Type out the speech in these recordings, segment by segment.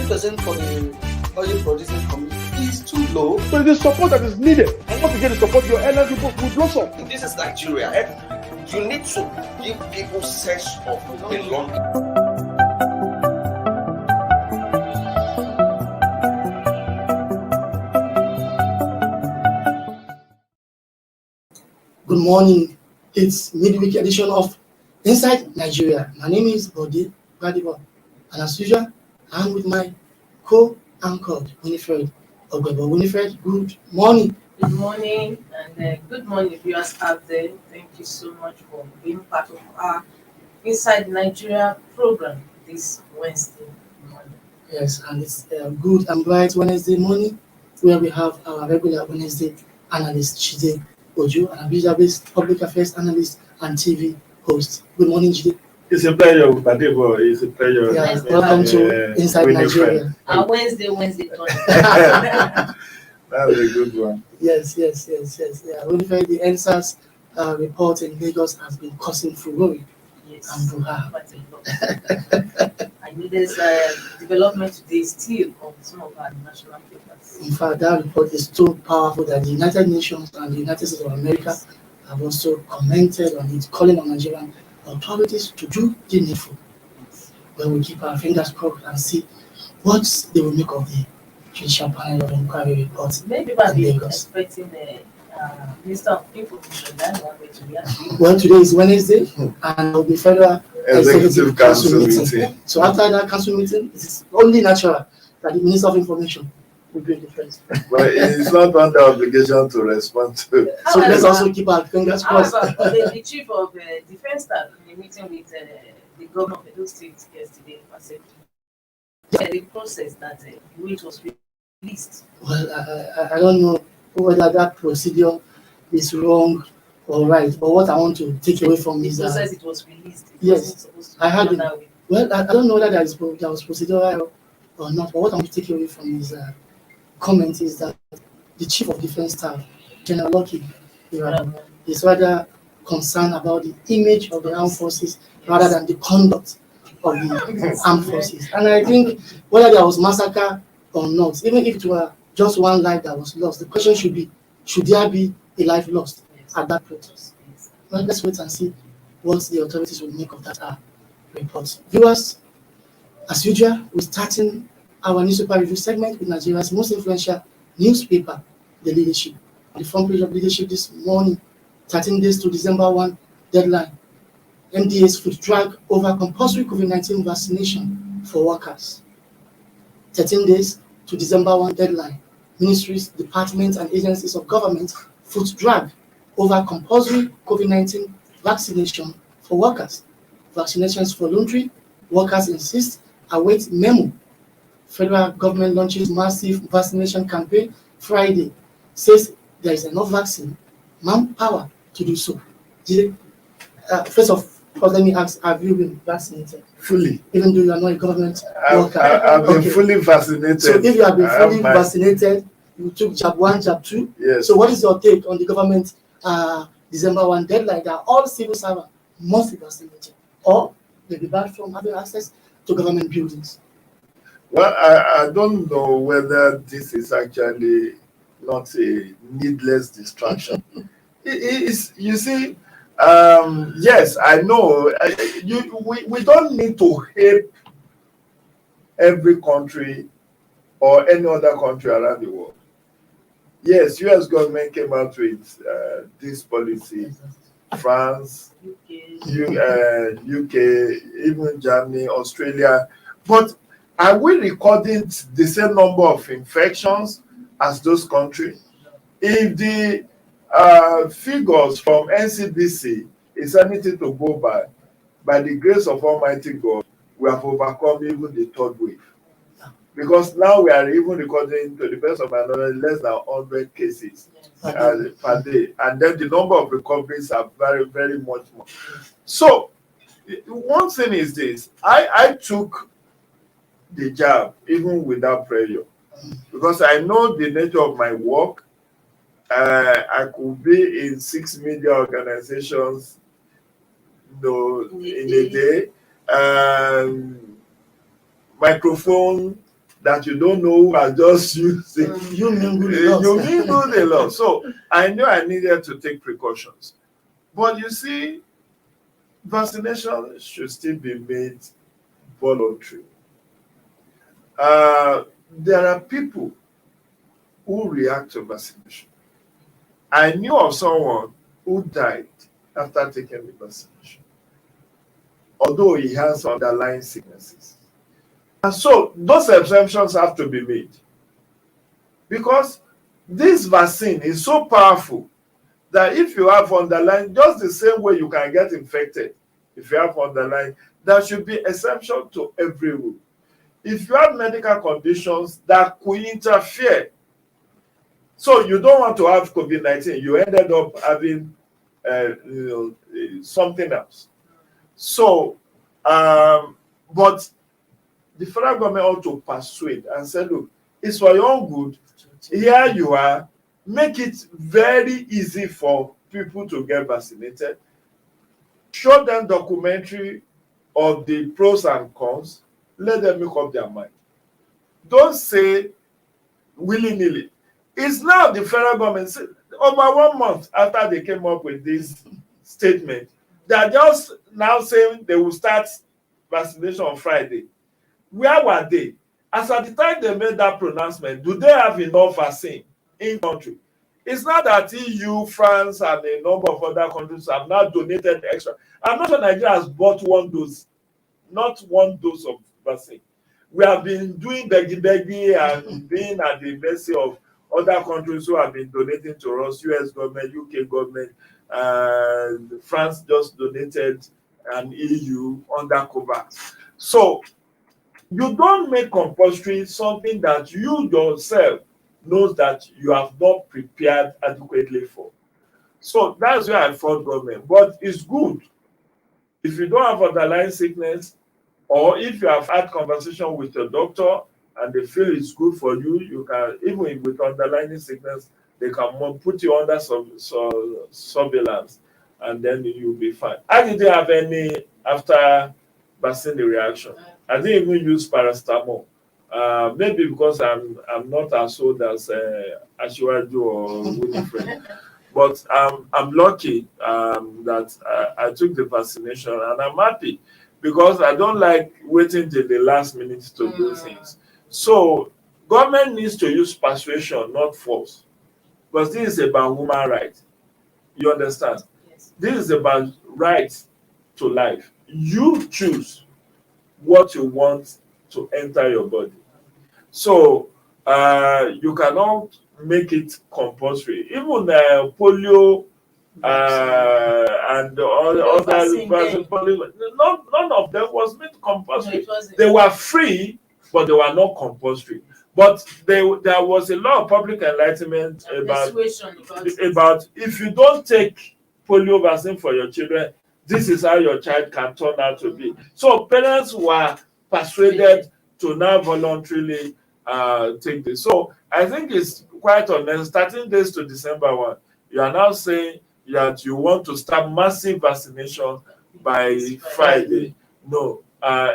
6% for the oil producing community is too low. But the support that is needed. And once you get the support, your energy will blossom. This is Nigeria. You need to give people sense of belonging. Good morning. It's midweek edition of Inside Nigeria. My name is Bode Gbadebo, and as usual, I'm with my co-anchor Winifred Ogbebo. Winifred, good morning. Good morning, and good morning, viewers out there. Thank you so much for being part of our Inside Nigeria program this Wednesday morning. Yes, and it's good and bright Wednesday morning, where we have our regular Wednesday analyst Chide Ojo, and Abuja-based public affairs analyst and TV host. Good morning, Chide. It's a pleasure, Badebo. It's a pleasure. Yeah, welcome to Inside Nigeria. Our Wednesday turn. That's a good one. Yes. Yeah, Winifred, the NSAS report in Lagos has been causing furore. Yes, and brouhaha. quite a lot. I know there's development today still on some of our national papers. In fact, that report is so powerful that the United Nations and the United States of America have also commented on it, calling on Nigerian authorities to do the needful. When we keep our fingers crossed and see what they will make of the judicial panel of inquiry report. Maybe people have in been Lagos. expecting the Minister of Information, that's one way to react. Well, today is Wednesday, and there will be federal executive council meeting. So after that council meeting, it is only natural that the Minister of Information will be in the press. But it's not under obligation to respond to. So let's also keep our fingers crossed. However, the chief of defense staff in a meeting with the governor of Edo State yesterday said the process that it was released. Well, I don't know whether that procedure is wrong or right, but what I want to take away from is the process it was released. It yes, wasn't supposed to I had be it. done that way. Well, I don't know whether there was procedural or not, but what I want to take away from his comment is that the chief of defense staff, General Lucky, is rather concerned about the image of the armed forces rather than the conduct of the armed forces. And I think whether there was massacre or not, even if it were just one life that was lost, the question should be, should there be a life lost at that protest? Well, let's wait and see what the authorities will make of that report. Viewers, as usual, we're starting our newspaper review segment with Nigeria's most influential newspaper, The Leadership. On the front page of Leadership this morning, 13 days to December 1 deadline. MDA's foot drag over compulsory COVID-19 vaccination for workers. 13 days to December 1 deadline. Ministries, departments, and agencies of government foot drag over compulsory COVID-19 vaccination for workers. Vaccination is voluntary. Workers insist. Await memo. Federal government launches massive vaccination campaign Friday. Says there is enough vaccine, manpower to do so. First of all, let me ask, have you been vaccinated? Fully. Even though you are not a government worker? I've been fully vaccinated. So if you have been fully vaccinated, you took jab 1, jab 2. Yes. So what is your take on the government December 1 deadline that all civil servants must be vaccinated, or they'll be barred from having access to government buildings? Well, I don't know whether this is actually not a needless distraction. It is, you see, yes, I know. We don't need to hate every country or any other country around the world. Yes, U.S. government came out with this policy. France, UK, even Germany, Australia. But are we recording the same number of infections as those countries? If the figures from NCDC is anything to go by the grace of Almighty God, we have overcome even the third wave. Because now we are even recording, to the best of my knowledge, less than 100 cases per day. And then the number of recoveries are very, very much more. So, one thing is this. I took the jab even without pressure. Because I know the nature of my work. I could be in 6 media organizations in a day. Microphone that you don't know who are just using. You mingle a lot. You mingle a lot. So I knew I needed to take precautions. But you see, vaccination should still be made voluntary. There are people who react to vaccination. I knew of someone who died after taking the vaccination, although he has underlying sicknesses. And so those exemptions have to be made, because this vaccine is so powerful that if you have underlying, just the same way you can get infected, if you have underlying, there should be exemption to every rule. If you have medical conditions that could interfere, so you don't want to have COVID-19, you ended up having something else. So, but the federal government ought to persuade and say, look, it's for your own good. Here you are. Make it very easy for people to get vaccinated. Show them documentary of the pros and cons. Let them make up their mind. Don't say willy-nilly. It's now the federal government, over 1 month after they came up with this statement, they are just now saying they will start vaccination on Friday. Where were they? As at the time they made that pronouncement, do they have enough vaccine in country? It's not that EU, France, and a number of other countries have now donated extra. I'm not sure Nigeria has bought 1 dose, not 1 dose of vaccine. We have been doing beggy and being at the mercy of other countries who have been donating to us, US government, UK government, France just donated, and EU under cover. So you don't make compulsory something that you yourself knows that you have not prepared adequately for. So that's where I fought government. But it's good if you don't have underlying sickness, or if you have had conversation with your doctor and they feel it's good for you, you can, even with underlying sickness, they can put you under surveillance, and then you'll be fine. I didn't have any after vaccine reaction. I didn't even use paracetamol. Maybe because I'm not as old as Ashwaju or Winifred. But I'm lucky that I took the vaccination, and I'm happy because I don't like waiting till the last minute to do things. So government needs to use persuasion, not force, because this is about human rights. You understand? Yes. This is about rights to life. You choose what you want to enter your body. So you cannot make it compulsory. Even polio and other polio, none of them was made compulsory. They were free, but they were not compulsory. But there was a lot of public enlightenment about if you don't take polio vaccine for your children, this is how your child can turn out to be. So parents were persuaded to now voluntarily take this. So I think it's quite honest. Starting this to December 1, you are now saying that you want to start massive vaccination by Friday. No,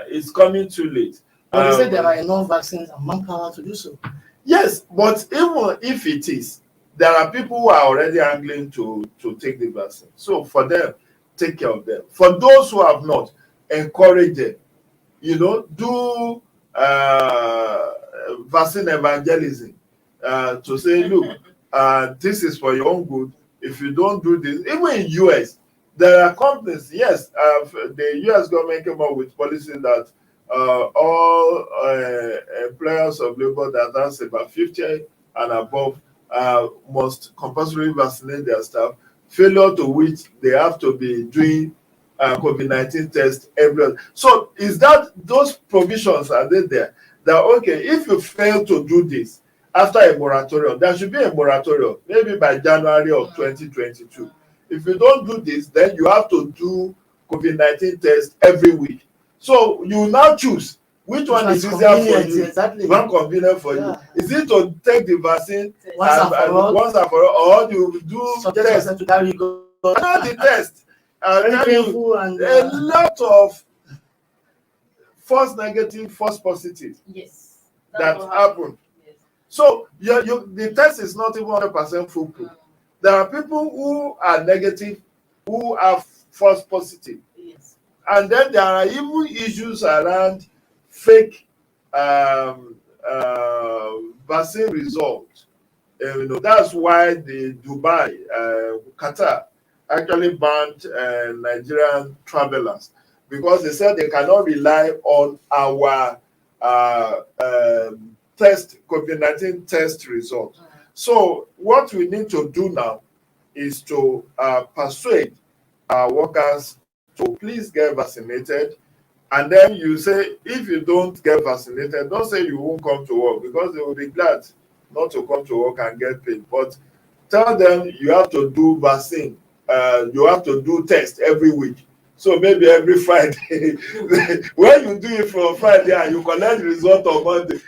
it's coming too late. But they said there are enough vaccines and manpower to do so. Yes, but even if it is, there are people who are already angling to take the vaccine. So for them, take care of them. For those who have not, encourage them. Do vaccine evangelism to say, look, this is for your own good. If you don't do this, even in US, there are companies. Yes, the US government came up with policies that all employers of labor that has about 50 and above must compulsorily vaccinate their staff, failure to which they have to be doing COVID-19 tests every. So is that those provisions, are they there? That okay, if you fail to do this after a moratorium, there should be a moratorium, maybe by January of 2022. If you don't do this, then you have to do COVID-19 tests every week. So you now choose which one is easier for you, exactly. one convenient for you. Is it to take the vaccine Once and for all, or you do test? To carry go. Not the test. Painful and a lot of false negative, false positive. Yes. that what happened. Yes. So the test is not even 100% foolproof. There are people who are negative, who are false positive. Yes. And then there are even issues around fake vaccine results. That's why the Dubai, Qatar, actually banned Nigerian travelers, because they said they cannot rely on our COVID-19 test results. So what we need to do now is to persuade our workers to please get vaccinated. And then you say, if you don't get vaccinated, don't say you won't come to work, because they will be glad not to come to work and get paid. But tell them you have to do vaccine, you have to do test every week. So maybe every Friday, when you do it from Friday and you collect the result on Monday,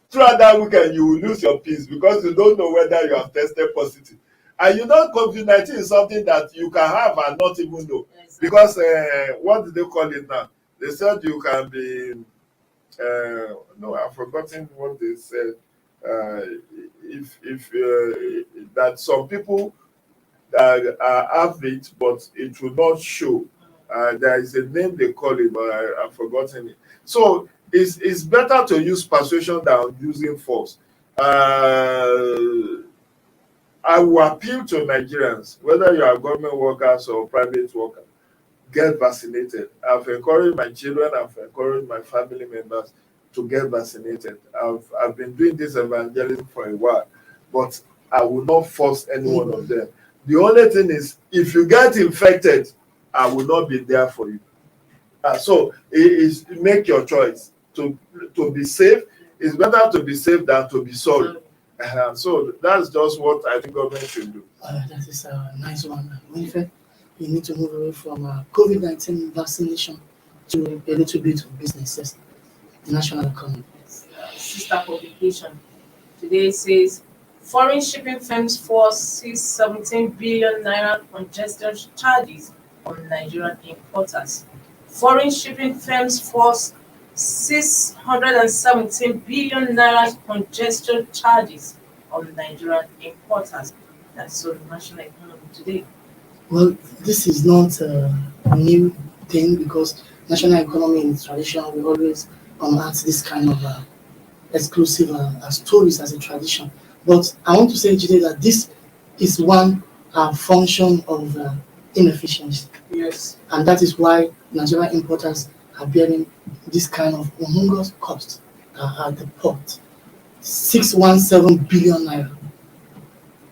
throughout that weekend you will lose your peace, because you don't know whether you have tested positive. And COVID-19 is something that you can have and not even know. Exactly. Because what do they call it now? They said you can be, no, I've forgotten what they said. If that some people have it, but it will not show. There is a name they call it, but I've forgotten it. So it's better to use persuasion than using force. I will appeal to Nigerians, whether you are government workers or private workers, get vaccinated. I've encouraged my children, I've encouraged my family members to get vaccinated. I've been doing this evangelism for a while, but I will not force any one of them. The only thing is, if you get infected, I will not be there for you. So make your choice. To be safe, it's better to be safe than to be sorry. So that's just what I think government should do. That is a nice one. Winifred, you need to move away from COVID-19 vaccination to a little bit of businesses, the national economy. Sister publication today says foreign shipping firms force 17 billion naira congestion charges on Nigerian importers. Foreign shipping firms force 617 billion naira congestion charges on Nigerian importers. That's on the national economy today. Well, this is not a new thing, because national economy in tradition we always unearth this kind of exclusive stories as a tradition. But I want to say today that this is one function of inefficiency. Yes. And that is why Nigerian importers are bearing this kind of humongous cost at the port. 617 billion naira.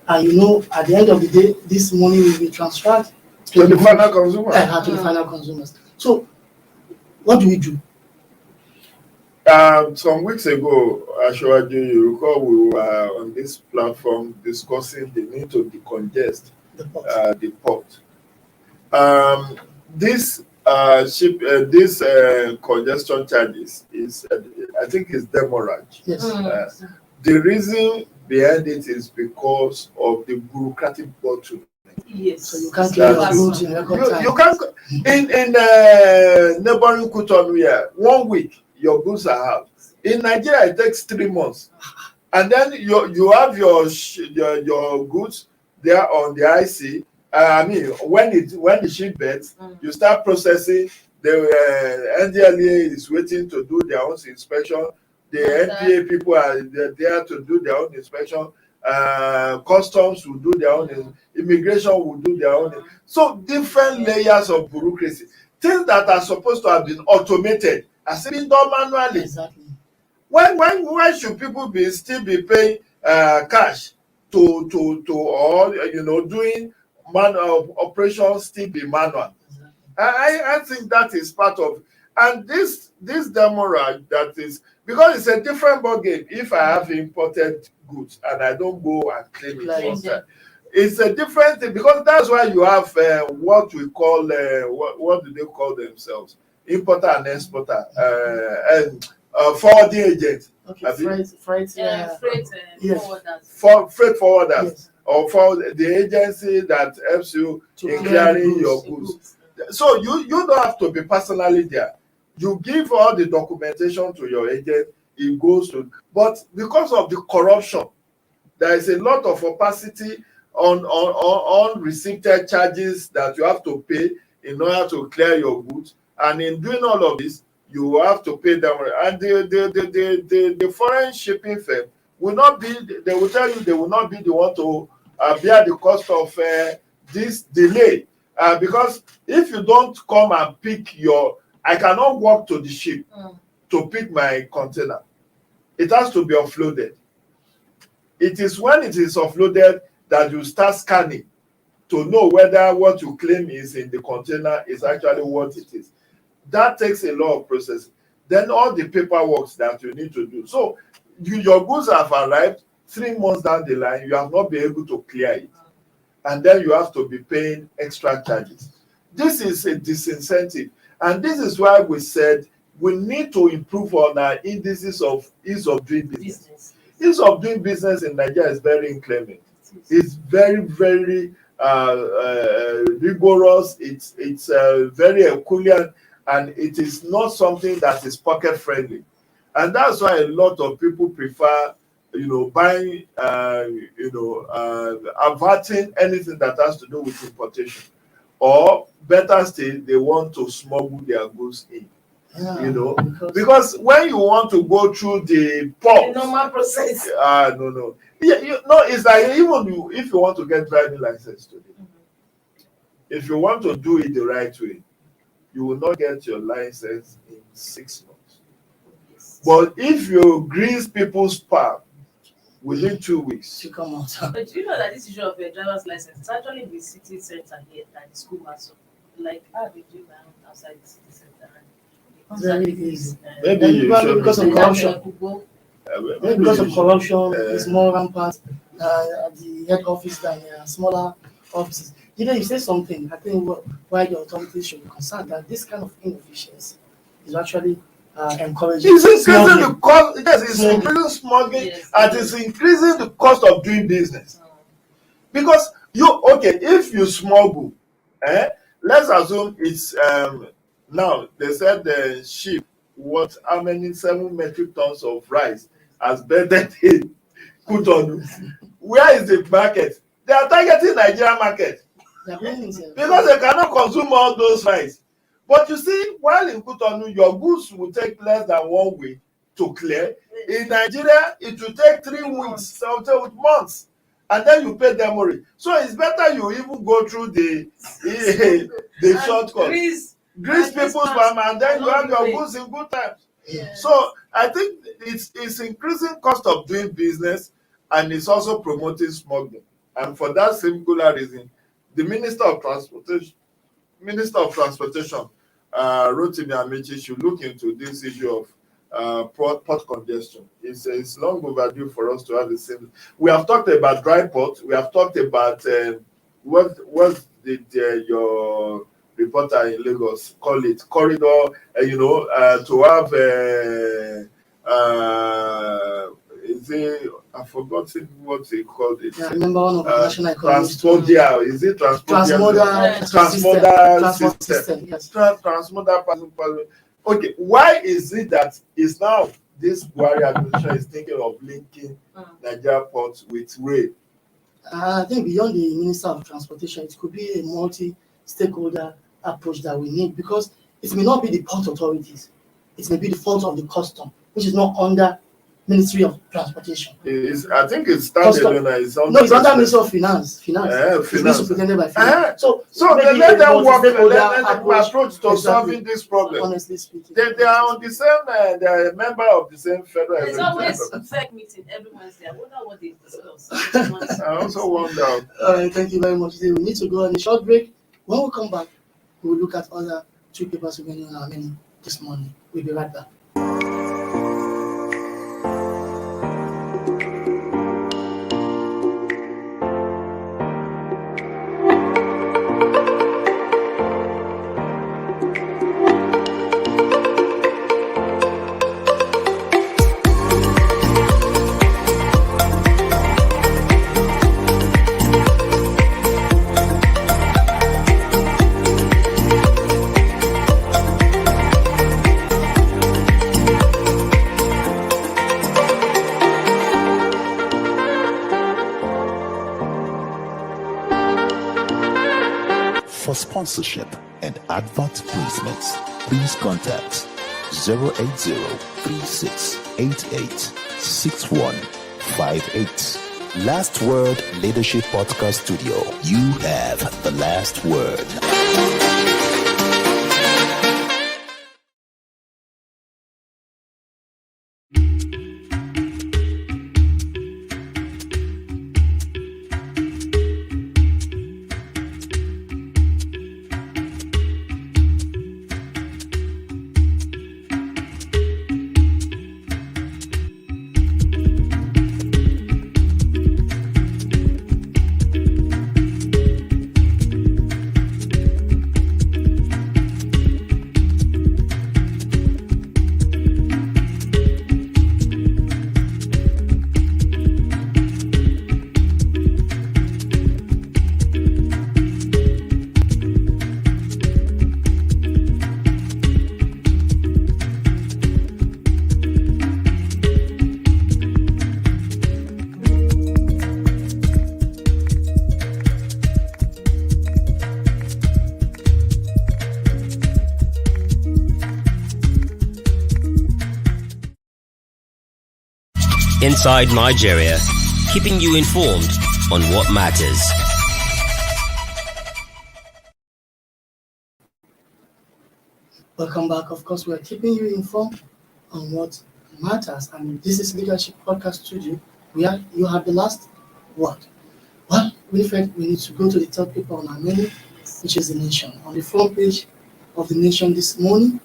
And at the end of the day, this money will be transferred To the final consumer. To the final consumers. So, what do we do? Some weeks ago, Ashwaju, you recall we were on this platform discussing the need to decongest the port. This congestion charges is, I think, is demurrage. Yes. The reason behind it is because of the bureaucratic bottleneck. Yes. So you can't clear your goods in record time. You can't in neighboring Cotonou here, 1 week your goods are out. In Nigeria, it takes 3 months, and then you have your goods there on the IC. When the ship beds, you start processing. The NDLEA is waiting to do their own inspection. The NPA people are there to do their own inspection. Customs will do their own. Immigration will do their own. So different layers of bureaucracy. Things that are supposed to have been automated are still being done manually. Exactly. Why should people still be paying cash to or doing operations still be manual? I think that is part of, and this demurrage, that is because it's a different ball game. If I have imported goods and I don't go and claim it first time, it's a different thing, because that's why you have what we call what do they call themselves? Importer and exporter and forwarding agents. Okay, freight Yes. forwarders. Freight forwarders, Yes. or for the agency that helps you in clearing your goods. So you don't have to be personally there. You give all the documentation to your agent. it goes to. But because of the corruption, there is a lot of opacity on received charges that you have to pay in order to clear your goods. And in doing all of this, you have to pay them. And the foreign shipping firm will not be, they will tell you they will not be the one to bear the cost of this delay. Because if you don't come and pick I cannot walk to the ship to pick my container. It has to be offloaded. It is when it is offloaded that you start scanning to know whether what you claim is in the container is actually what it is. That takes a lot of processing. Then all the paperwork that you need to do. So your goods have arrived 3 months down the line, you have not been able to clear it. And then you have to be paying extra charges. This is a disincentive. And this is why we said we need to improve on our indices of ease of doing business. Ease of doing business in Nigeria is very inclement. It's very, very rigorous. It's very Herculean, and it is not something that is pocket friendly. And that's why a lot of people prefer, buying, averting anything that has to do with importation, or better still, they want to smuggle their goods in. Because when you want to go through the port, the normal process. No. It's like even if you want to get driving license today, if you want to do it the right way, you will not get your license in 6 months. But if you grease people's palm within 2 weeks, to come out. But do you know that this issue of a driver's license is actually in the city center here at the school master? Like, how they do that outside the city center? Very easy. maybe you should because of corruption. maybe Because you of should- corruption, it's more rampant at the head office than smaller offices. You say something. I think why the authorities should be concerned that this kind of inefficiency is actually encouraging. It's increasing the smuggling. cost. Yes, it's increasing smuggling, Yes. and it's increasing the cost of doing business. Because if you smuggle, let's assume it's now they said the ship how many 7 metric tons of rice has bedded in Cotonou. Where is the market? They are targeting Nigerian market because they cannot consume all those rice. But you see, while in Cotonou, your goods will take less than 1 week to clear. In Nigeria, it will take 3 weeks, sometimes with months, and then you pay demurrage. So it's better you even go through the shortcut. Grease people's palm, and then you have your goods in good times. Yes. So I think it's increasing cost of doing business, and it's also promoting smuggling. And for that singular reason, the Minister of Transportation, Rotimi Amaechi, should look into this issue of port congestion. It's long overdue for us to have the same. We have talked about dry port. We have talked about what did your reporter in Lagos call it, corridor, to have I've forgotten what they called it. I remember one of the national economists. Transportia, is it Transportia? Transport system. Yes. Transmodal passing. Okay, why is it that is now this Buhari administration is thinking of linking Nigeria ports with rail? I think beyond the Minister of Transportation, it could be a multi-stakeholder approach that we need, because it may not be the port authorities. It may be the fault of the custom, which is not under Ministry of Transportation. I think it's standalone. It's under Ministry of Finance. It's being superintended by Finance. So they let them work. Let multi-stakeholder them approach to solving this problem. Honestly speaking, They are on the same. They are a member of the same federal. There's always FEC meeting every Wednesday. I wonder what they discuss. I also wonder. all right, thank you very much. We need to go on a short break. When we come back, we will look at other 2 papers we're going on our menu this morning. We'll be right back. sponsorship, and advert placements, please contact 080-3688-6158. Last Word Leadership Podcast Studio. You have the last word. Inside Nigeria, keeping you informed on what matters. Welcome back. Of course, we are keeping you informed on what matters. And this is Leadership Podcast Studio, where you have the last word. Well, Winifred, we need to go to the top paper on our menu, which is the nation. On the front page of the nation this morning,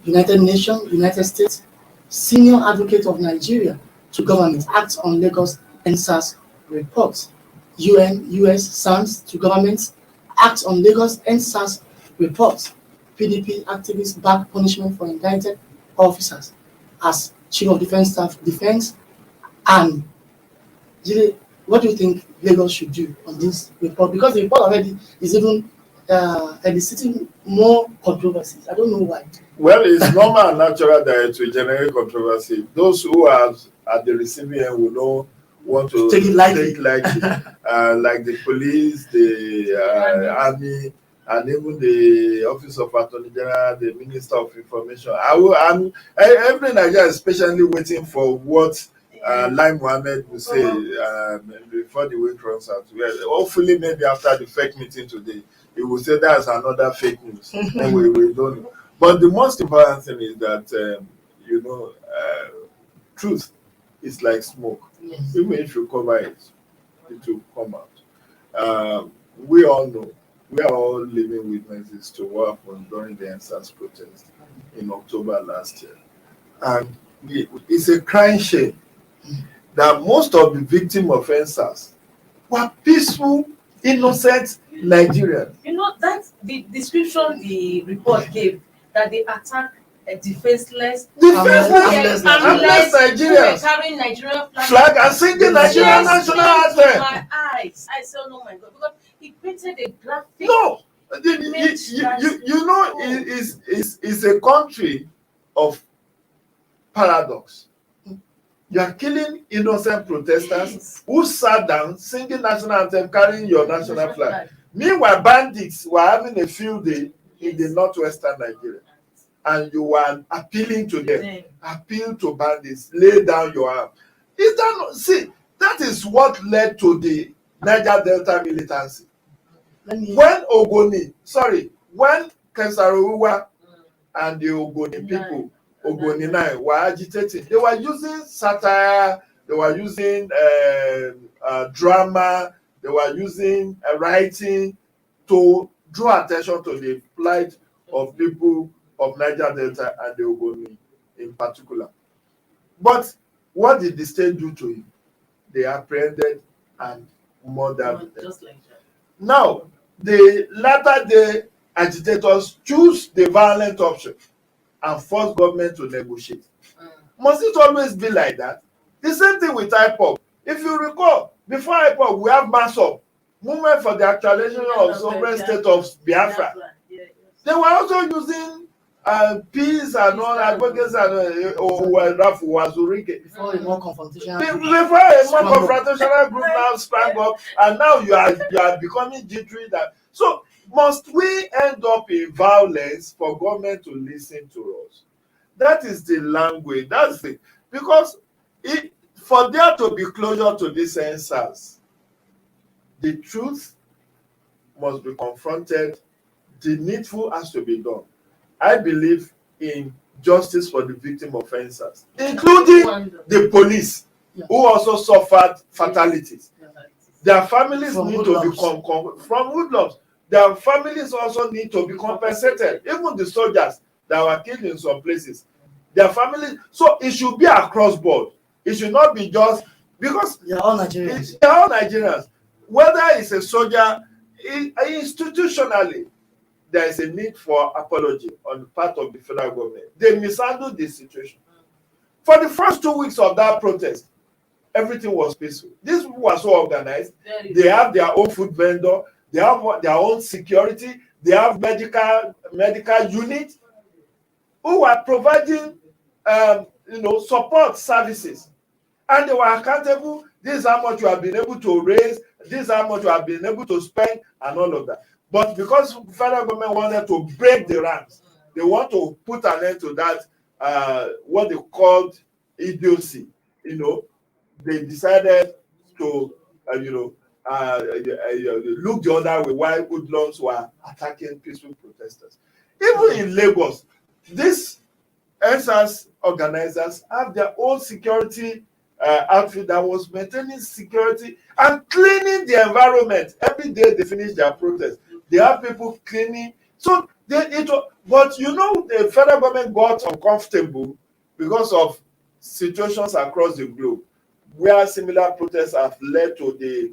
United States, Senior Advocate of Nigeria to Government acts on Lagos NSAS report. US SANS to Government acts on Lagos NSAS report. PDP activists back punishment for indicted officers as Chief of Defense Staff defense. And what do you think Lagos should do on this report? Because the report already is even eliciting more controversies. I don't know why. Well, it's normal and natural that it will generate controversy. Those who are at the receiving end will not want to take it lightly. like the police, the army, and even the Office of Attorney General, the Minister of Information. Every Nigerian is patiently waiting for what Lai Mohammed will say before the week runs out. Well, hopefully, maybe after the fake meeting today, he will say that's another fake news. And we don't know. But the most important thing is that, truth is like smoke. Yes. Even if you cover it, it will come out. We all know, we are all living witnesses to what happened during the NSAS protest in October last year. And it's a crying shame that most of the victims of NSAS were peaceful, innocent Nigerians. You know, that's the description the report gave, that they attack defenseless Nigerians carrying Nigerian flag and singing Nigerian national anthem. My eyes, I said, oh my God, because he painted a graphic. No, it's a country of paradox. You are killing innocent protesters who sat down singing national anthem, carrying your national flag. Meanwhile, bandits were having a field day in the northwestern Nigeria, and you were appealing to them. Appeal to bandits, lay down your arm. That is what led to the Niger Delta militancy. When Kesarowa and the Ogoni people, Ogoni 9, were agitating, they were using satire, they were using drama, they were using writing to draw attention to the plight of people of Niger Delta and the Ogoni in particular. But what did the state do to him? They apprehended and murdered them. Just like that. Now, the latter-day agitators choose the violent option and force government to negotiate. Must it always be like that? The same thing with IPOB. If you recall, before IPOB, we have MASOB, Movement for the Actualization of Sovereign State of Biafra. They were also using peace and all advocates and Rafu Wazurike. Before a more confrontational group now sprang up, and now you are becoming jittery. So Must we end up in violence for government to listen to us? That is the language. That's it. Because for there to be closure to this answers, the truth must be confronted. The needful has to be done. I believe in justice for the victim offenders, including the police, who also suffered fatalities. Their families From need to be hoodlums. from hoodlums. Their families also need to be compensated. Even the soldiers that were killed in some places, their families. So it should be across board. It should not be just because They are all Nigerians. they are all Nigerians. Whether it's a soldier, institutionally, there is a need for apology on the part of the federal government. They mishandled the situation. For the first 2 weeks of that protest, everything was peaceful. These people were so organized. They have their own food vendor. They have their own security. They have medical unit who were providing, support services, and they were accountable. This is how much you have been able to raise. This is how much you have been able to spend, and all of that. But because the federal government wanted to break the ranks, they want to put an end to that. What they called idiocy. They decided to, look the other way while hoodlums were attacking peaceful protesters. Even in Lagos, these NSAS organizers have their own security outfit that was maintaining security and cleaning the environment. Every day they finish their protest, they have people cleaning. So but the federal government got uncomfortable because of situations across the globe where similar protests have led to the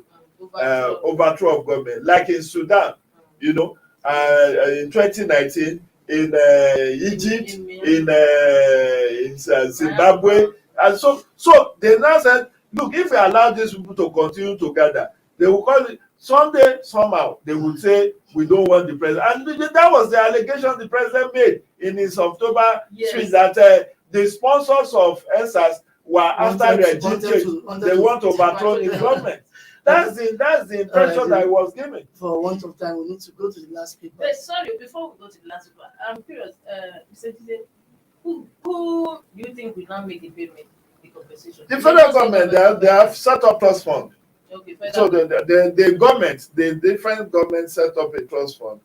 overthrow of government, like in Sudan, in 2019, in Egypt, in Zimbabwe, and so they now said, look, if we allow these people to continue to gather, they will call it someday, somehow they will say we don't want the president, and that was the allegation the president made in his October speech, that the sponsors of NSAS were after their GTH. They want to overthrow the government. That's the impression that I was given. For want of time, we need to go to the last paper. But sorry, before we go to the last paper, I'm curious. Mr. Tide, who do you think will not make the payment, the compensation? The federal government, they have set up trust fund. Okay, so the government, the different governments set up a trust fund,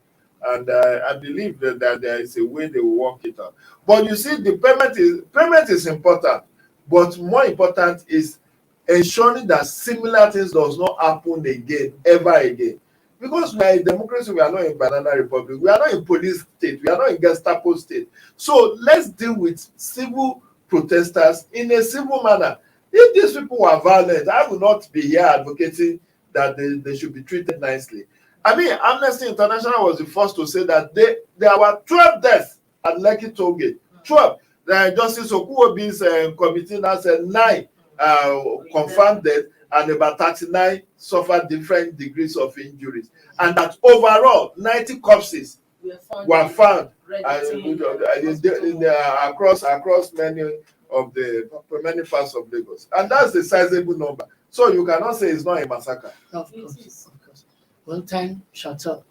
and I believe that there is a way they will work it out. But you see, the payment is important, but more important is ensuring that similar things does not happen again, ever again. Because we are a democracy, we are not in banana republic, we are not in police state, we are not in Gestapo state. So let's deal with civil protesters in a civil manner. If these people were violent, I would not be here advocating that they should be treated nicely. I mean, Amnesty International was the first to say that there were 12 deaths at Lekki Tollgate. 12. Justice Okuwobi's committee now said 9 confirmed death, and about 39 suffered different degrees of injuries. And that overall, 90 corpses were found across many parts of Lagos. And that's a sizable number. So you cannot say it's not a massacre. Of course. Well, time shall tell.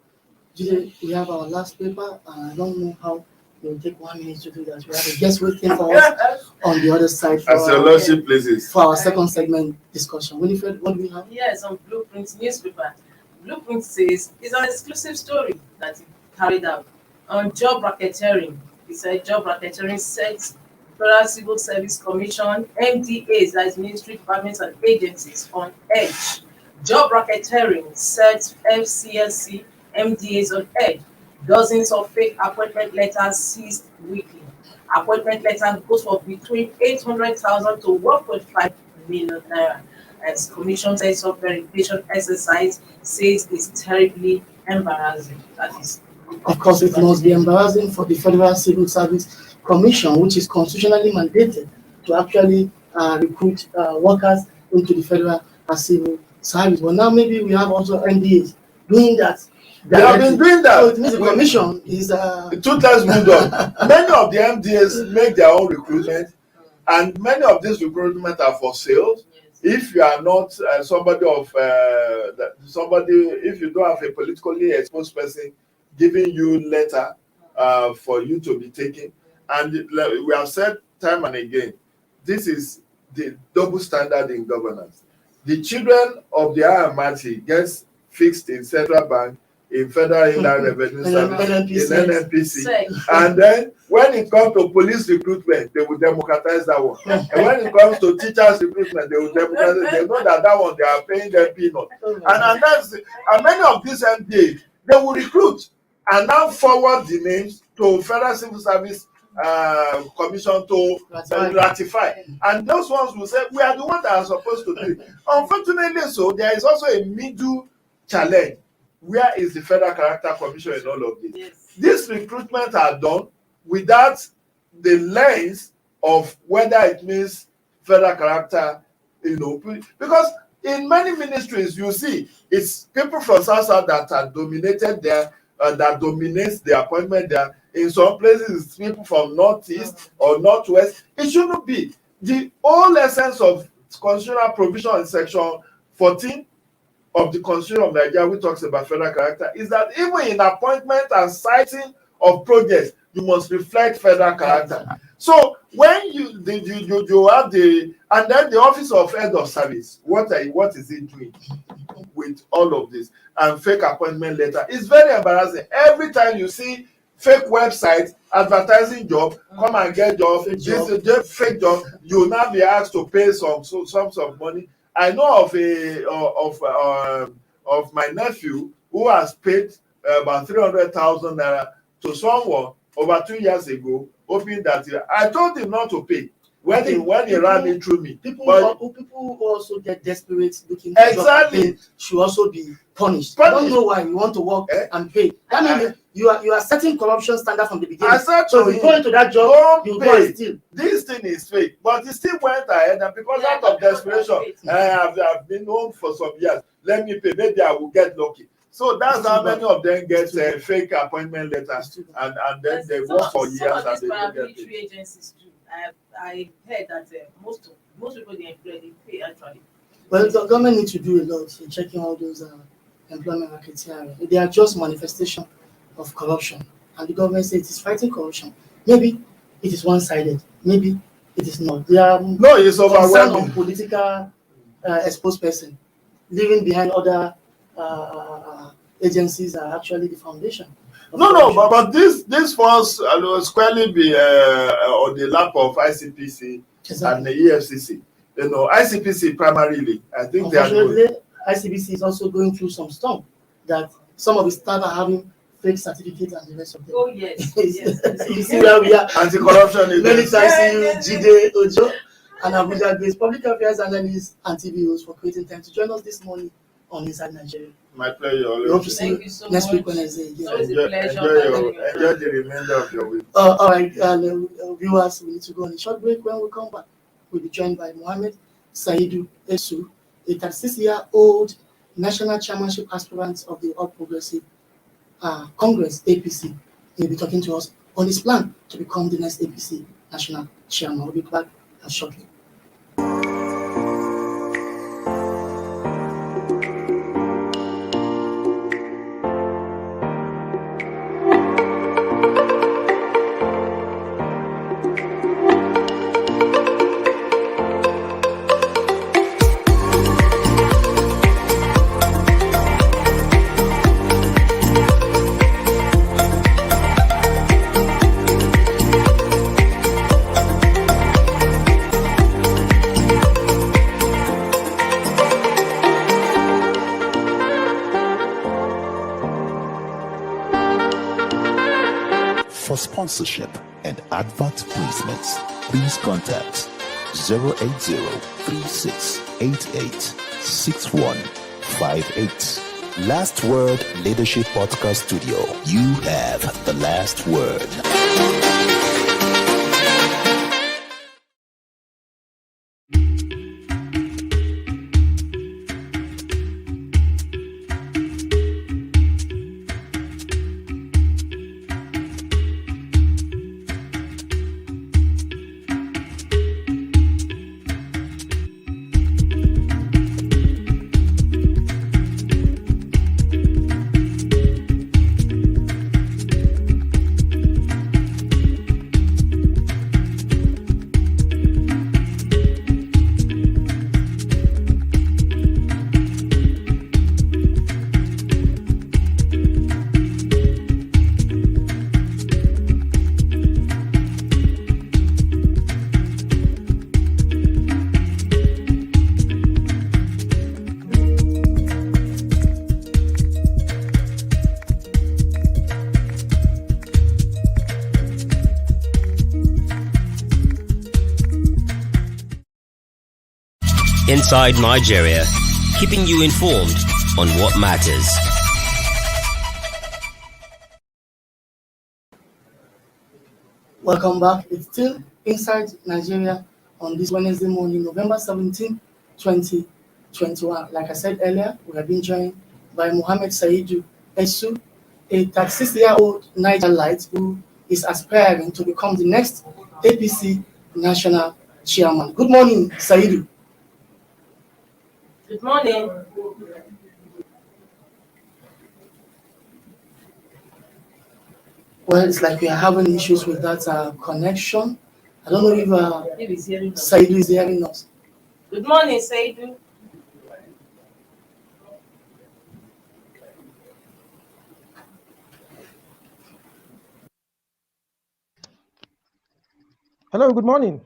Today, we have our last paper, and I don't know how it will take 1 minute to do that. We have a guest waiting for us on the other side for our second segment discussion. Winifred, what do we have? Yes, on Blueprint newspaper. Blueprint says it's an exclusive story that it carried out on job racketeering. It said job racketeering sets Federal Civil Service Commission, MDAs, that is ministry departments and agencies, on edge. Job racketeering sets FCSC MDAs on edge. Dozens of fake appointment letters seized weekly. Appointment letters goes for between 800,000 to 1.5 million naira. As Commission says of verification exercise says it's terribly embarrassing. That is, of course, it must be embarrassing for the Federal Civil Service Commission, which is constitutionally mandated to actually recruit workers into the Federal Civil Service. But now maybe we have also NDAs doing that. They have been doing that. So it means the commission is toothless bulldog. Many of the MDAs make their own recruitment, and many of these recruitment are for sales. If you are not if you don't have a politically exposed person giving you letter for you to be taken. And we have said time and again, this is the double standard in governance. The children of the IMRT gets fixed in Central Bank, in Federal Inland Revenue Service, in NNPC. And then when it comes to police recruitment, they will democratize that one. And when it comes to teachers recruitment, they will democratize. They know that one, they are paying them peanuts. And many of these MPAs, they will recruit and now forward the names to Federal Civil Service Commission to ratify. And those ones will say, we are the ones that are supposed to do it. Unfortunately, so there is also a middle challenge. Where is the Federal Character Commission in all of this? Yes. These recruitments are done without the lens of whether it means federal character, because in many ministries you see it's people from South that are dominated there, that dominates the appointment there. In some places it's people from Northeast or Northwest. It shouldn't be. The whole essence of constitutional provision in section 14 of the Constitution of Nigeria, which talks about federal character, is that even in appointment and citing of projects, you must reflect federal character. So when you have and then the Office of Head of Service, what is it doing with all of this and fake appointment letter? It's very embarrassing. Every time you see fake websites advertising job, come and get job, this is fake job, you will now be asked to pay some sums of money. I know of my nephew who has paid about 300,000 naira to someone over 2 years ago, hoping that I told him not to pay when he ran it through me. People who also get desperate looking for exactly should also be punished. I don't know why you want to work and pay. That means you are setting corruption standard from the beginning. So you go into that job, you go and steal. This thing is fake, but he still went ahead, and because out of desperation, I've been home for some years. Let me pay. Maybe I will get lucky. So that's how many of them get fake appointment letters, and then they work for years and they don't get paid. Agencies do. I heard that most people they employ, they pay actually. Well, the government needs to do a lot in checking all those employment criteria. They are just manifestation of corruption, and the government says it is fighting corruption. Maybe it is one-sided. Maybe it is not. They are it's overwhelming. On political exposed person, leaving behind other agencies are actually the foundation. But this falls squarely be on the lap of ICPC and the EFCC. ICPC primarily. I think they are. Unfortunately, ICPC is also going through some storm that some of the staff are having fake certificates and the rest of them. Oh yes. You see where we are. Anti-corruption. Many thanks to you, Jide Ojo, and Abuja-based public affairs analyst and TV host for creating time to join us this morning on Inside Nigeria. My pleasure. We hope to see you so next much. Week Wednesday. Enjoy the remainder of your week. All right, viewers, we need to go on a short break. When we come back, we'll be joined by Mohammed Saidu Esu, a 36-year-old national chairmanship aspirant of the All Progressive Congress, APC. He'll be talking to us on his plan to become the next APC national chairman. We'll be back shortly. For sponsorship and advert placements, please contact 080-3688-6158. Last Word Leadership Podcast Studio. You have the last word. Inside Nigeria, keeping you informed on what matters. Welcome back. It's still Inside Nigeria on this Wednesday morning, November 17, 2021. Like I said earlier, we have been joined by Mohammed Saidu Esu, a 36-year-old Nigerite who is aspiring to become the next APC national chairman. Good morning, Saidu. Good morning. Well, it's like we are having issues with that connection. I don't know if Maybe he's hearing us. Saidu is hearing us. Good morning, Saidu. Hello, good morning.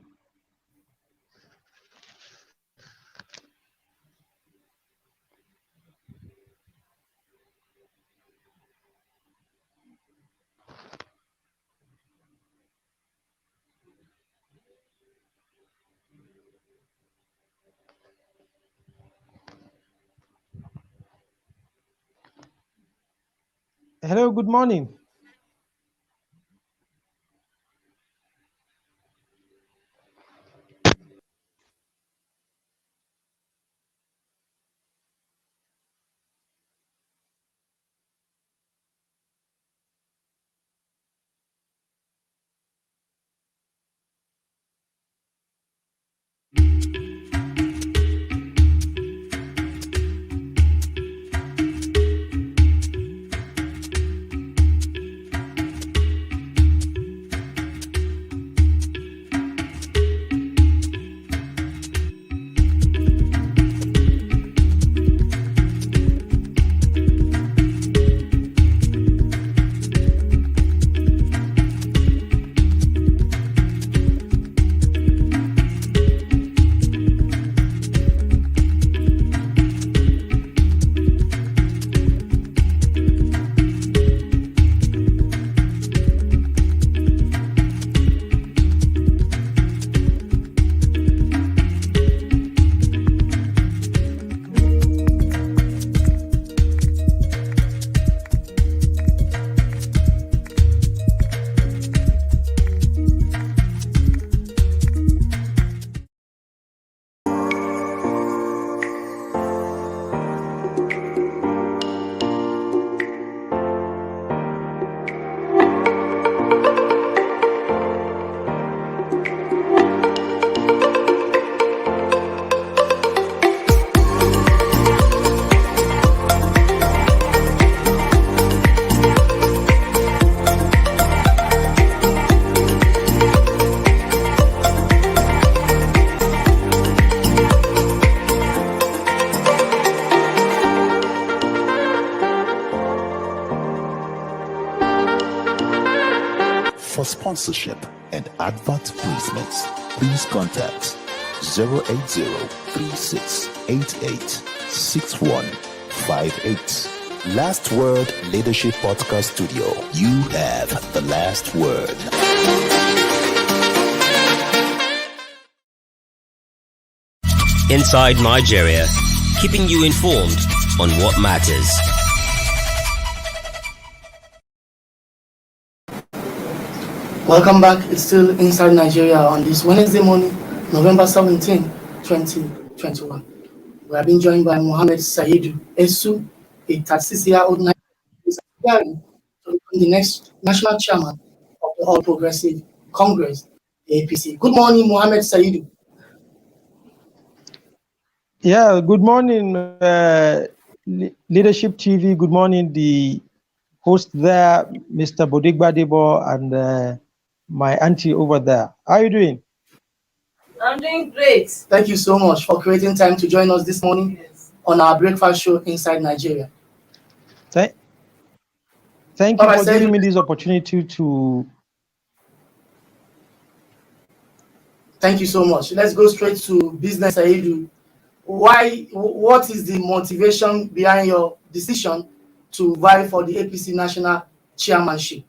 Hello, good morning. For sponsorship and advert placements, please contact 080-3688-6158. Last Word Leadership Podcast Studio. You have the last word. Inside Nigeria, keeping you informed on what matters. Welcome back. It's still Inside Nigeria on this Wednesday morning, November 17, 2021. We have been joined by Mohammed Saidu Esu, a 36-year-old Nigerian who is aspiring to become the next national chairman of the All Progressive Congress, the APC. Good morning, Mohammed Saidu. Yeah, good morning, Leadership TV. Good morning, the host there, Mr. Bodigba Debo, and my auntie over there. How are you doing? I'm doing great. Thank you so much for creating time to join us this morning on our breakfast show Inside Nigeria. Thank you for giving me this opportunity to. Thank you so much. Let's go straight to business, Saidu. What is the motivation behind your decision to vie for the APC national chairmanship?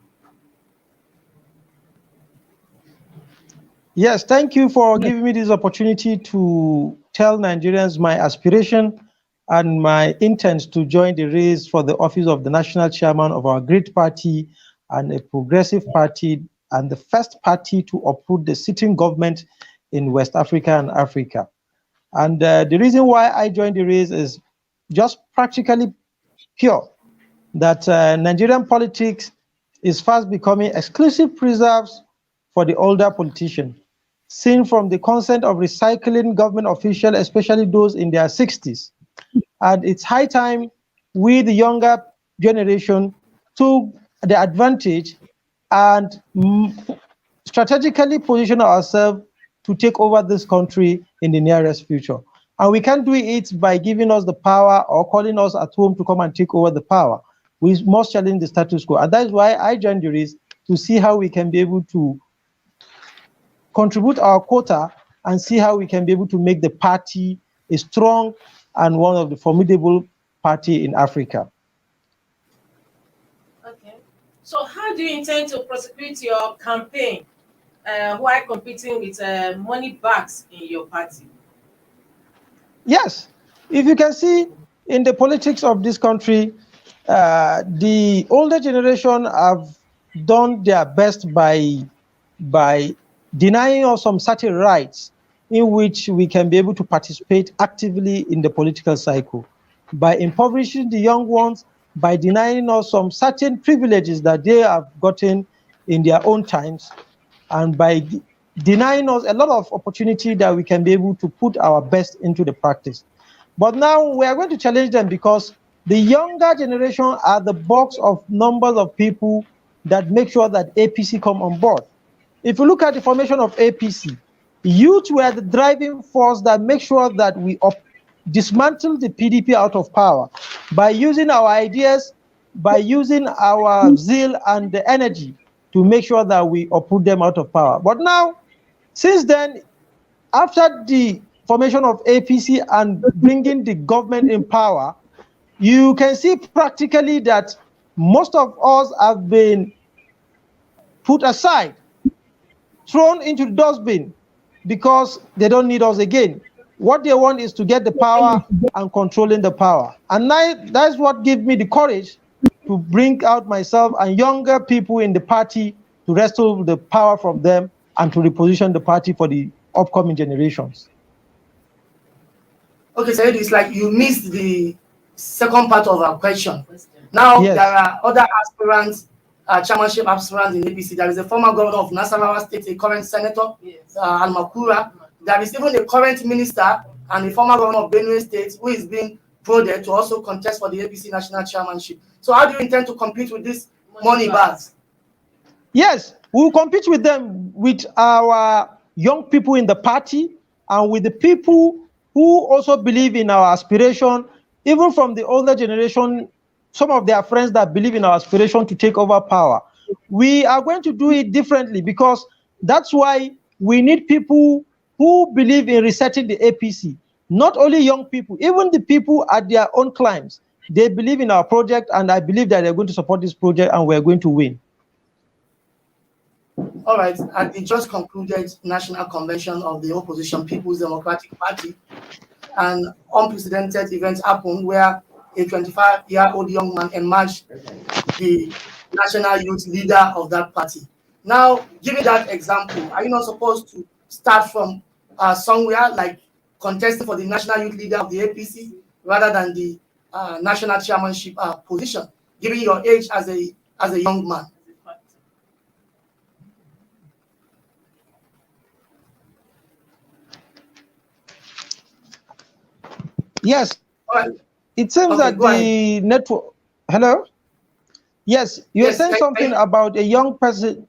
Yes, thank you for giving me this opportunity to tell Nigerians my aspiration and my intent to join the race for the office of the national chairman of our great party and a progressive party and the first party to uproot the sitting government in West Africa and Africa. And the reason why I joined the race is just practically pure, that Nigerian politics is fast becoming exclusive preserves for the older politician, seen from the consent of recycling government officials, especially those in their 60s. And it's high time we, the younger generation, took the advantage and strategically position ourselves to take over this country in the nearest future. And we can't do it by giving us the power or calling us at home to come and take over the power. We must challenge the status quo. And that is why I joined the race, to see how we can be able to contribute our quota and see how we can be able to make the party a strong and one of the formidable party in Africa. Okay. So how do you intend to prosecute your campaign while competing with money bags in your party? Yes. If you can see in the politics of this country, the older generation have done their best by denying us some certain rights in which we can be able to participate actively in the political cycle, by impoverishing the young ones, by denying us some certain privileges that they have gotten in their own times, and by denying us a lot of opportunity that we can be able to put our best into the practice. But now we are going to challenge them, because the younger generation are the box of numbers of people that make sure that APC come on board. If you look at the formation of APC, youth were the driving force that make sure that we dismantle the PDP out of power by using our ideas, by using our zeal and the energy to make sure that we uproot them out of power. But now, since then, after the formation of APC and bringing the government in power, you can see practically that most of us have been put aside, thrown into the dustbin, because they don't need us again. What they want is to get the power and controlling the power. And that's what gives me the courage to bring out myself and younger people in the party to wrestle the power from them and to reposition the party for the upcoming generations. Okay, so it's like you missed the second part of our question. Now, yes, there are other aspirants, chairmanship aspirants in APC. There is a former governor of Nasarawa State, a current senator, Yes. Al-Makura. There is even a current minister and a former governor of Benue State who is being prodded to also contest for the APC national chairmanship. So how do you intend to compete with these money bags? Yes, we will compete with them, with our young people in the party and with the people who also believe in our aspiration, even from the older generation, some of their friends that believe in our aspiration to take over power. We are going to do it differently, because that's why we need people who believe in resetting the APC. Not only young people, even the people at their own climes. They believe in our project, and I believe that they're going to support this project, and we're going to win. All right, at the just concluded National Convention of the Opposition People's Democratic Party, an unprecedented event happened where a 25-year-old young man emerged the national youth leader of that party. Now, given that example, are you not supposed to start from somewhere like contesting for the national youth leader of the APC rather than the national chairmanship position, given your age as a young man? Yes, All right. it seems Okay, that go the network. Hello? Yes, you're Yes, saying something about a young person.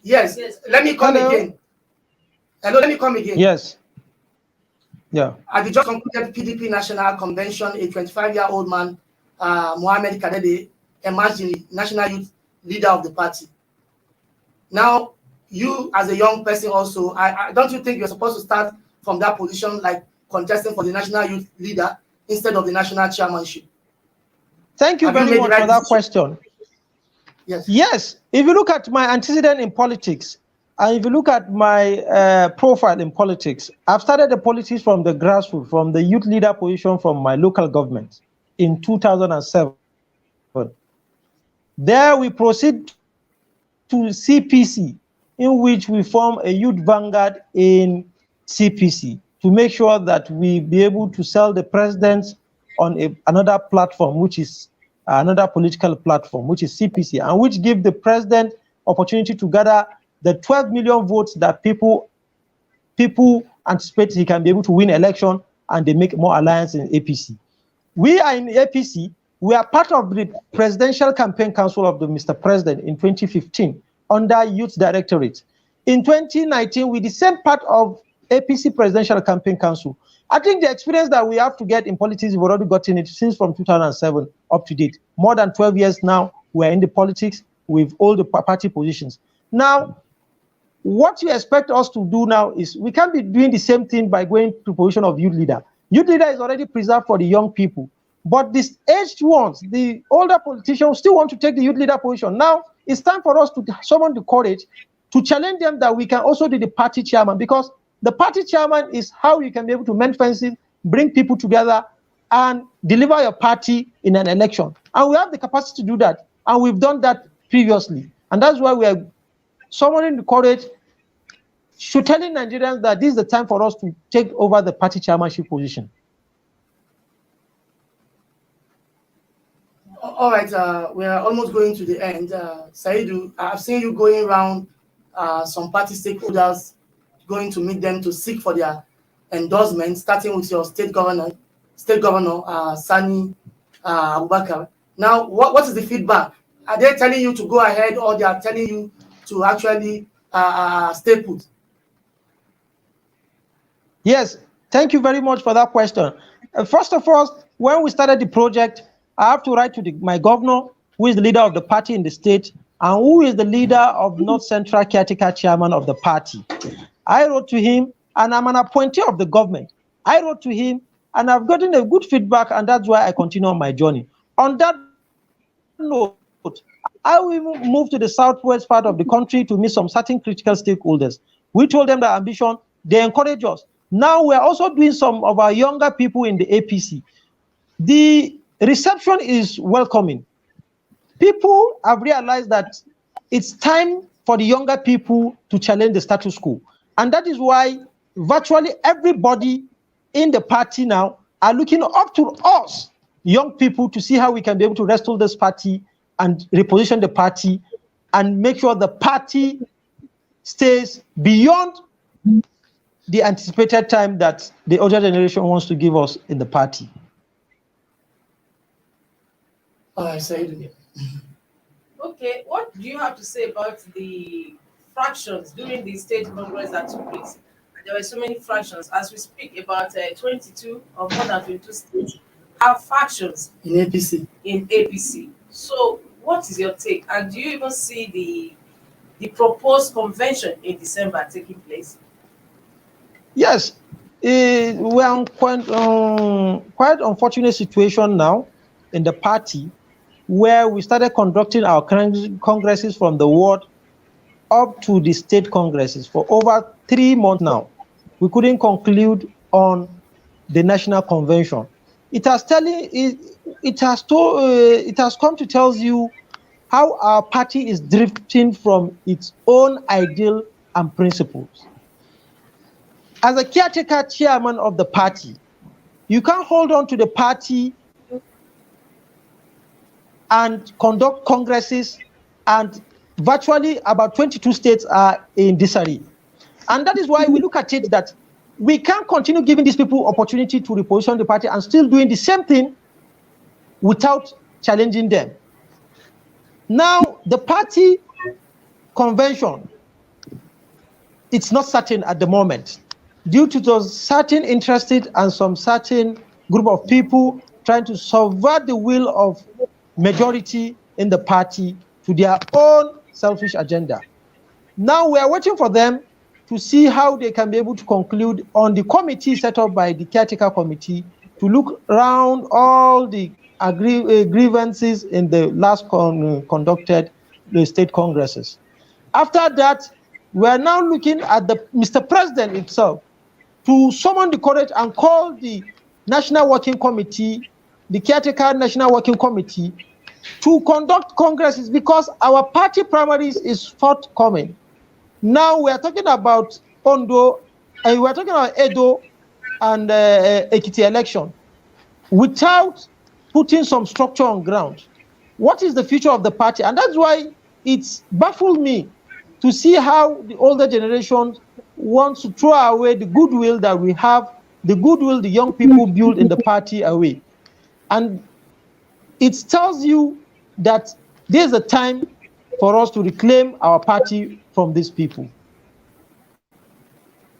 Yes, Yes. let me come Hello? again. Hello, let me come again. Yes. Yeah. At the just concluded PDP National Convention, a 25-year-old man, Mohamed Kadede, emerged the national youth leader of the party. Now, you as a young person also, I don't you think you're supposed to start from that position, like contesting for the national youth leader instead of the national chairmanship? Thank you Have you very made much the right for that decision? question. Yes. Yes, if you look at my antecedent in politics, And if you look at my profile in politics, I've started the politics from the grassroots, from the youth leader position from my local government in 2007. There we proceed to CPC, in which we form a youth vanguard in CPC to make sure that we be able to sell the president on another platform, which is another political platform, which is CPC, and which give the president opportunity to gather the 12 million votes that people anticipate he can be able to win election, and they make more alliance in APC. We are in APC. We are part of the Presidential Campaign Council of the Mr. President in 2015 under Youth Directorate. In 2019, we the same part of APC Presidential Campaign Council. I think the experience that we have to get in politics, we've already gotten it since from 2007 up to date. More than 12 years now, we're in the politics with all the party positions. Now, what you expect us to do now is we can't be doing the same thing by going to position of youth leader. Youth leader is already preserved for the young people. But these aged ones, the older politicians still want to take the youth leader position. Now, it's time for us to summon the courage to challenge them that we can also do the party chairman, because the party chairman is how you can be able to mend fences, bring people together, and deliver your party in an election. And we have the capacity to do that. And we've done that previously. And that's why we are summoning the courage, telling Nigerians that this is the time for us to take over the party chairmanship position. All right, we are almost going to the end. Saidu, I've seen you going around some party stakeholders, going to meet them to seek for their endorsement, starting with your state governor, Sani Abubakar. Now, what is the feedback? Are they telling you to go ahead, or they are telling you to actually stay put? Yes, thank you very much for that question. First of all, when we started the project, I have to write to my governor, who is the leader of the party in the state, and who is the leader of North Central caretaker chairman of the party. I wrote to him, and I'm an appointee of the government. I wrote to him, and I've gotten a good feedback, and that's why I continue on my journey. On that note, I will move to the southwest part of the country to meet some certain critical stakeholders. We told them that ambition, they encourage us. Now we're also doing some of our younger people in the APC. The reception is welcoming. People have realized that it's time for the younger people to challenge the status quo. And that is why virtually everybody in the party now are looking up to us, young people, to see how we can be able to restore this party and reposition the party and make sure the party stays beyond the anticipated time that the older generation wants to give us in the party. I say Okay, what do you have to say about the fractions during the state congress that took place? There were so many fractions. As we speak, about 22 or more than 22 states have factions in APC. So, what is your take? And do you even see the proposed convention in December taking place? Yes, we're in quite unfortunate situation now in the party, where we started conducting our congresses from the ward up to the state congresses for over 3 months now. We couldn't conclude on the national convention. It has come to tell you how our party is drifting from its own ideal and principles. As a caretaker chairman of the party, you can't hold on to the party and conduct congresses, and virtually about 22 states are in disarray. And that is why we look at it that we can't continue giving these people opportunity to reposition the party and still doing the same thing without challenging them. Now, the party convention, it's not certain at the moment due to those certain interested and some certain group of people trying to subvert the will of majority in the party to their own selfish agenda. Now we are waiting for them to see how they can be able to conclude on the committee set up by the caretaker committee to look around all the grievances in the last conducted the state congresses. After that, we are now looking at the Mr. President himself to summon the courage and call the National Working Committee, the caretaker National Working Committee, to conduct congresses because our party primaries is forthcoming. Now we are talking about Ondo, and we are talking about Edo and Ekiti election without putting some structure on ground. What is the future of the party? And that's why it's baffled me to see how the older generation wants to throw away the goodwill that we have, the goodwill the young people build in the party away. And it tells you that there's a time for us to reclaim our party from these people.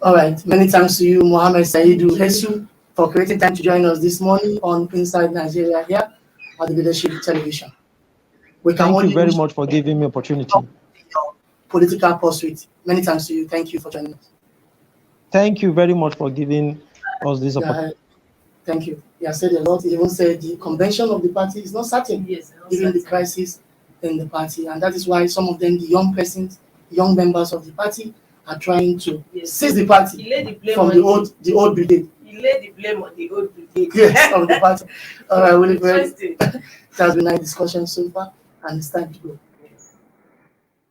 All right. Many thanks to you, Mohammed Saidu Hesu, for creating time to join us this morning on Inside Nigeria here at the Leadership Television. Thank you very much for giving me opportunity. Political pursuit. Many thanks to you. Thank you for joining us. Thank you very much for giving us this opportunity. Thank you. You have said a lot. You even said the convention of the party is not certain, given the crisis in the party. And that is why some of them, the young members of the party, are trying to seize the party from the old brigade. He laid the blame on the old brigade. Yes, of the party. All right, really great. It has been a nice discussion so far, and it's time to go.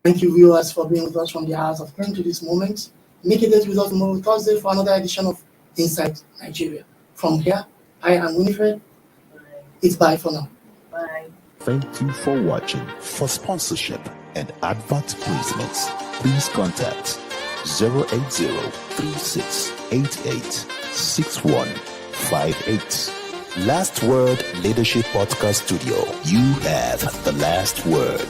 Thank you, viewers, for being with us from the hours of 10 to this moment. Make a date with us tomorrow, Thursday, for another edition of Inside Nigeria. From here, I am Winifred. It's bye for now. Bye. Thank you for watching. For sponsorship and advert placements, please contact 080-3688-6158. Last Word Leadership Podcast Studio. You have the last word.